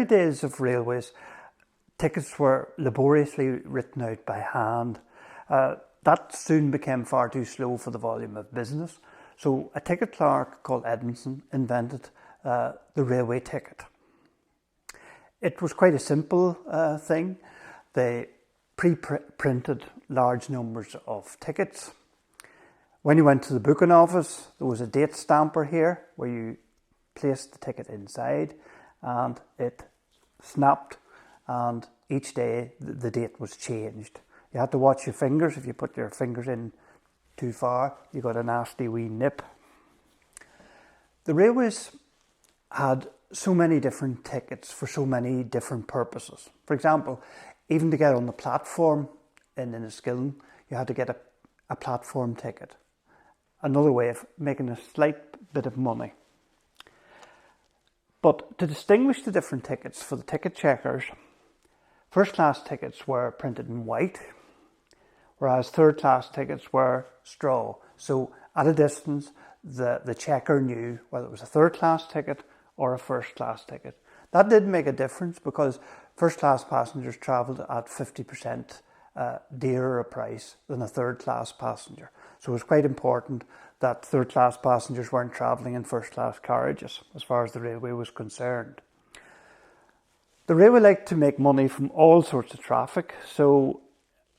early days of railways, tickets were laboriously written out by hand. That soon became far too slow for the volume of business. So a ticket clerk called Edmondson invented the railway ticket. It was quite a simple thing. They pre-printed large numbers of tickets. When you went to the booking office, there was a date stamper here where you placed the ticket inside and it snapped, and each day the date was changed. You had to watch your fingers. If you put your fingers in too far, you got a nasty wee nip. The railways had so many different tickets for so many different purposes. For example, even to get on the platform in Enniskillen, you had to get a platform ticket. Another way of making a slight bit of money. But to distinguish the different tickets for the ticket checkers, first class tickets were printed in white, whereas third class tickets were straw. So at a distance, the checker knew whether it was a third class ticket or a first class ticket. That did make a difference because first class passengers travelled at 50% dearer a price than a third class passenger. So it was quite important that third class passengers weren't travelling in first class carriages as far as the railway was concerned. The railway liked to make money from all sorts of traffic. So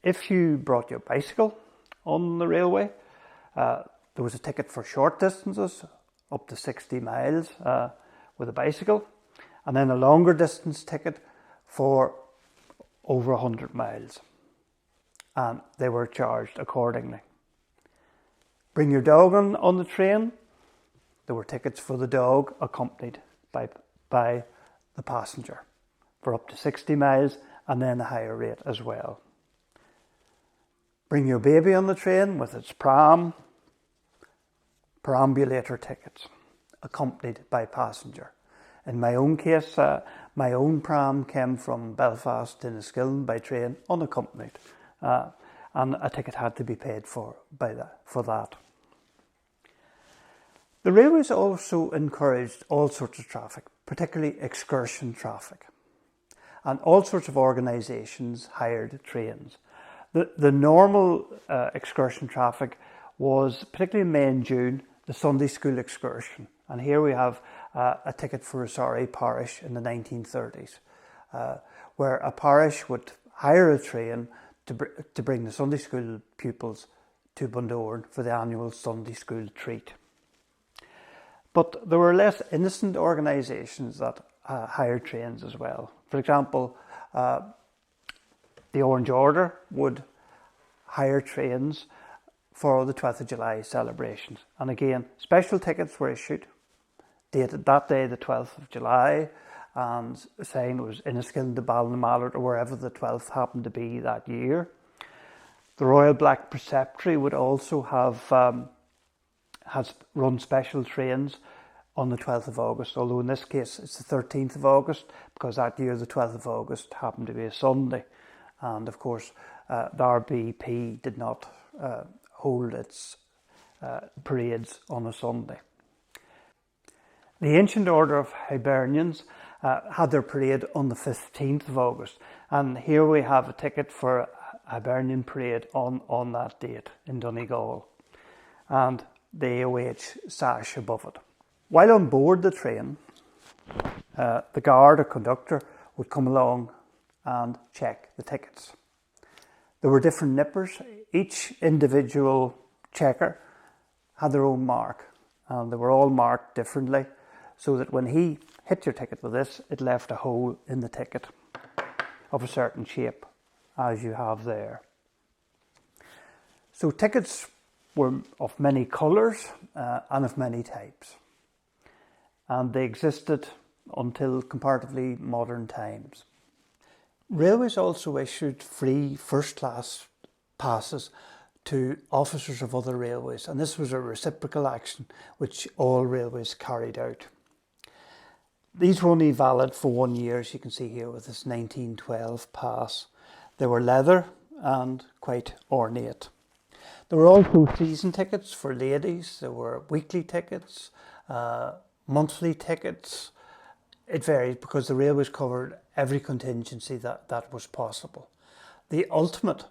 if you brought your bicycle on the railway, there was a ticket for short distances, up to 60 miles with a bicycle, and then a longer distance ticket for over 100 miles. And they were charged accordingly. Bring your dog on the train, there were tickets for the dog accompanied by the passenger for up to 60 miles and then a higher rate as well. Bring your baby on the train with its perambulator tickets accompanied by passenger. In my own case, my own pram came from Belfast to Enniskillen by train unaccompanied, and a ticket had to be paid for that. The railways also encouraged all sorts of traffic, particularly excursion traffic, and all sorts of organisations hired trains. The normal excursion traffic was, particularly in May and June, the Sunday school excursion. And here we have a ticket for a Surrey parish in the 1930s, where a parish would hire a train to bring the Sunday school pupils to Bundoran for the annual Sunday school treat. But there were less innocent organisations that hired trains as well. For example, the Orange Order would hire trains for the 12th of July celebrations. And again, special tickets were issued, dated that day, the 12th of July, and saying it was Enniskillen to Ballinamallard or wherever the 12th happened to be that year. The Royal Black Preceptory would also have has run special trains on the 12th of August, although in this case it's the 13th of August, because that year the 12th of August happened to be a Sunday. And of course, the RBP did not hold its parades on a Sunday. The Ancient Order of Hibernians had their parade on the 15th of August, and here we have a ticket for a Hibernian parade on that date in Donegal, and the AOH sash above it. While on board the train, the guard or conductor would come along and check the tickets. There were different nippers. Each individual checker had their own mark, and they were all marked differently, so that when he hit your ticket with this, it left a hole in the ticket of a certain shape, as you have there. So tickets were of many colours and of many types, and they existed until comparatively modern times. Railways also issued free first-class passes to officers of other railways, and this was a reciprocal action which all railways carried out. These were only valid for 1 year, as you can see here with this 1912 pass. They were leather and quite ornate. There were also season tickets for ladies. There were weekly tickets, monthly tickets, it varied because the railways covered every contingency that was possible. The ultimate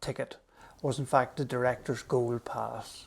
ticket was in fact the Director's Gold Pass.